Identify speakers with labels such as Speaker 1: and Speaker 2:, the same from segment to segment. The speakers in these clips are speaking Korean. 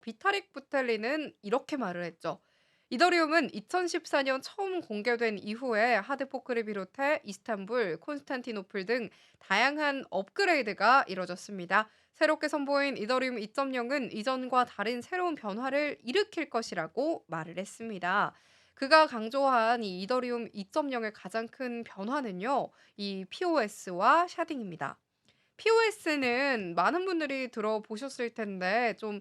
Speaker 1: 비타릭 부텔리는 이렇게 말을 했죠. 이더리움은 2014년 처음 공개된 이후에 하드포크를 비롯해 이스탄불, 콘스탄티노플 등 다양한 업그레이드가 이뤄졌습니다. 새롭게 선보인 이더리움 2.0은 이전과 다른 새로운 변화를 일으킬 것이라고 말을 했습니다. 그가 강조한 이 이더리움 2.0의 가장 큰 변화는요, 이 POS와 샤딩입니다. POS는 많은 분들이 들어보셨을 텐데 좀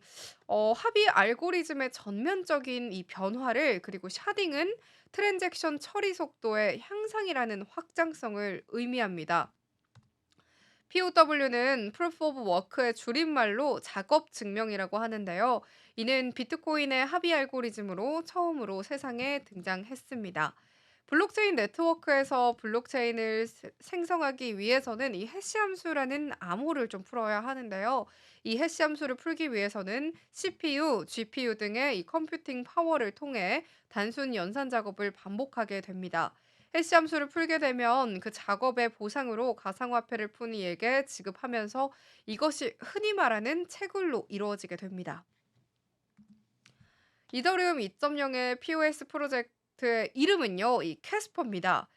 Speaker 1: 합의 알고리즘의 전면적인 이 변화를, 그리고 샤딩은 트랜잭션 처리 속도의 향상이라는 확장성을 의미합니다. POW는 Proof of Work의 줄임말로 작업 증명이라고 하는데요. 이는 비트코인의 합의 알고리즘으로 처음으로 세상에 등장했습니다. 블록체인 네트워크에서 블록체인을 생성하기 위해서는 이 해시 함수라는 암호를 좀 풀어야 하는데요. 이 해시 함수를 풀기 위해서는 CPU, GPU 등의 이 컴퓨팅 파워를 통해 단순 연산 작업을 반복하게 됩니다. 해시 함수를 풀게 되면 그 작업의 보상으로 가상화폐를 푼 이에게 지급하면서 이것이 흔히 말하는 채굴로 이루어지게 됩니다. 이더리움 2.0의 POS 프로젝트의 이름은요, 이 캐스퍼입니다.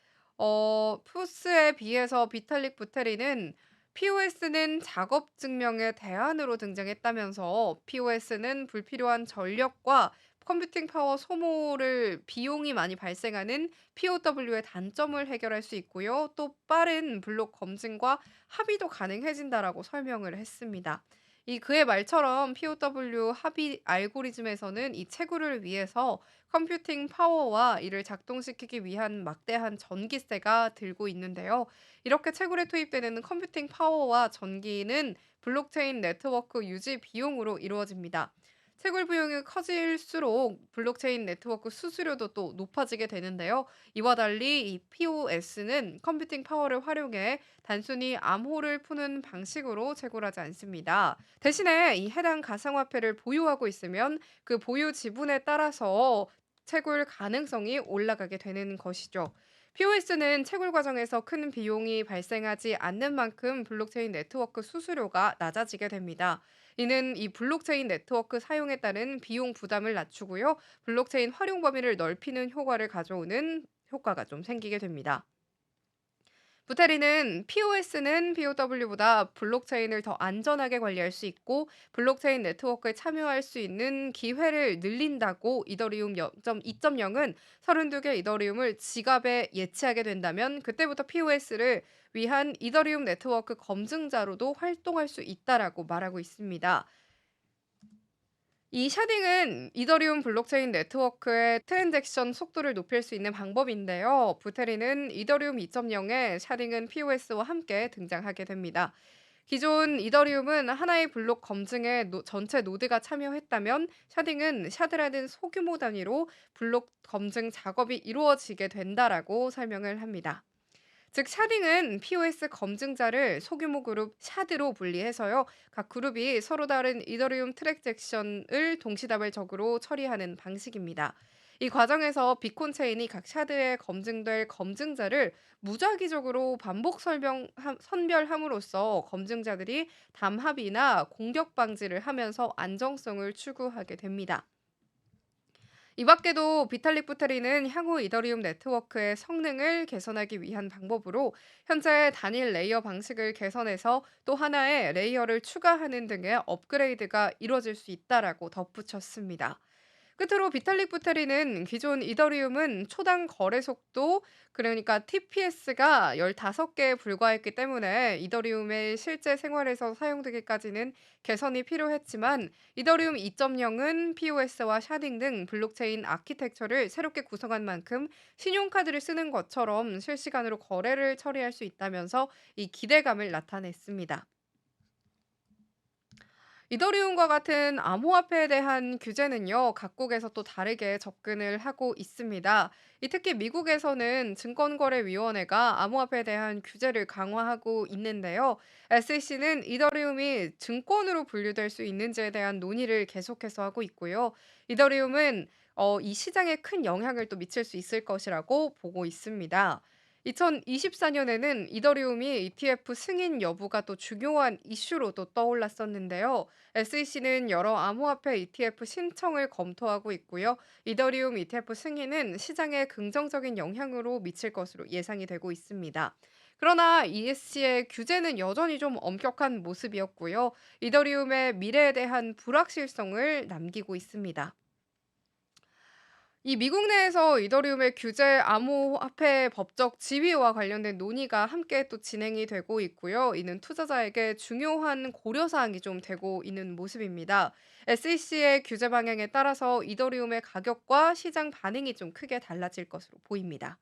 Speaker 1: 푸스에 비해서 비탈릭 부테리는 POS는 작업 증명의 대안으로 등장했다면서 POS는 불필요한 전력과 컴퓨팅 파워 소모를 비용이 많이 발생하는 POW의 단점을 해결할 수 있고요. 또 빠른 블록 검증과 합의도 가능해진다라고 설명을 했습니다. 이 그의 말처럼 POW 합의 알고리즘에서는 이 채굴을 위해서 컴퓨팅 파워와 이를 작동시키기 위한 막대한 전기세가 들고 있는데요. 이렇게 채굴에 투입되는 컴퓨팅 파워와 전기는 블록체인 네트워크 유지 비용으로 이루어집니다. 채굴 비용이 커질수록 블록체인 네트워크 수수료도 또 높아지게 되는데요. 이와 달리 이 POS는 컴퓨팅 파워를 활용해 단순히 암호를 푸는 방식으로 채굴하지 않습니다. 대신에 이 해당 가상화폐를 보유하고 있으면 그 보유 지분에 따라서 채굴 가능성이 올라가게 되는 것이죠. POS는 채굴 과정에서 큰 비용이 발생하지 않는 만큼 블록체인 네트워크 수수료가 낮아지게 됩니다. 이는 이 블록체인 네트워크 사용에 따른 비용 부담을 낮추고요. 블록체인 활용 범위를 넓히는 효과를 가져오는 효과가 좀 생기게 됩니다. 부테리는 POS는 POW보다 블록체인을 더 안전하게 관리할 수 있고 블록체인 네트워크에 참여할 수 있는 기회를 늘린다고 이더리움 2.0은 32개 이더리움을 지갑에 예치하게 된다면 그때부터 POS를 위한 이더리움 네트워크 검증자로도 활동할 수 있다라고 말하고 있습니다. 이 샤딩은 이더리움 블록체인 네트워크의 트랜잭션 속도를 높일 수 있는 방법인데요. 부테리는 이더리움 2.0에 샤딩은 POS와 함께 등장하게 됩니다. 기존 이더리움은 하나의 블록 검증에 전체 노드가 참여했다면 샤딩은 샤드라는 소규모 단위로 블록 검증 작업이 이루어지게 된다라고 설명을 합니다. 즉 샤딩은 POS 검증자를 소규모 그룹 샤드로 분리해서요. 각 그룹이 서로 다른 이더리움 트랜잭션을 동시다발적으로 처리하는 방식입니다. 이 과정에서 비콘 체인이 각 샤드에 검증될 검증자를 무작위적으로 반복 선별함으로써 검증자들이 담합이나 공격 방지를 하면서 안정성을 추구하게 됩니다. 이 밖에도 비탈릭 부테리는 향후 이더리움 네트워크의 성능을 개선하기 위한 방법으로 현재 단일 레이어 방식을 개선해서 또 하나의 레이어를 추가하는 등의 업그레이드가 이뤄질 수 있다라고 덧붙였습니다. 끝으로 비탈릭 부테리는 기존 이더리움은 초당 거래 속도, 그러니까 TPS가 15개에 불과했기 때문에 이더리움의 실제 생활에서 사용되기까지는 개선이 필요했지만 이더리움 2.0은 POS와 샤딩 등 블록체인 아키텍처를 새롭게 구성한 만큼 신용카드를 쓰는 것처럼 실시간으로 거래를 처리할 수 있다면서 이 기대감을 나타냈습니다. 이더리움과 같은 암호화폐에 대한 규제는요, 각국에서 또 다르게 접근을 하고 있습니다. 특히 미국에서는 증권거래위원회가 암호화폐에 대한 규제를 강화하고 있는데요. SEC는 이더리움이 증권으로 분류될 수 있는지에 대한 논의를 계속해서 하고 있고요. 이더리움은 이 시장에 큰 영향을 또 미칠 수 있을 것이라고 보고 있습니다. 2024년에는 이더리움이 ETF 승인 여부가 또 중요한 이슈로 또 떠올랐었는데요. SEC는 여러 암호화폐 ETF 신청을 검토하고 있고요. 이더리움 ETF 승인은 시장에 긍정적인 영향으로 미칠 것으로 예상이 되고 있습니다. 그러나 ESG의 규제는 여전히 좀 엄격한 모습이었고요. 이더리움의 미래에 대한 불확실성을 남기고 있습니다. 이 미국 내에서 이더리움의 규제 암호화폐 법적 지위와 관련된 논의가 함께 또 진행이 되고 있고요. 이는 투자자에게 중요한 고려 사항이 좀 되고 있는 모습입니다. SEC의 규제 방향에 따라서 이더리움의 가격과 시장 반응이 좀 크게 달라질 것으로 보입니다.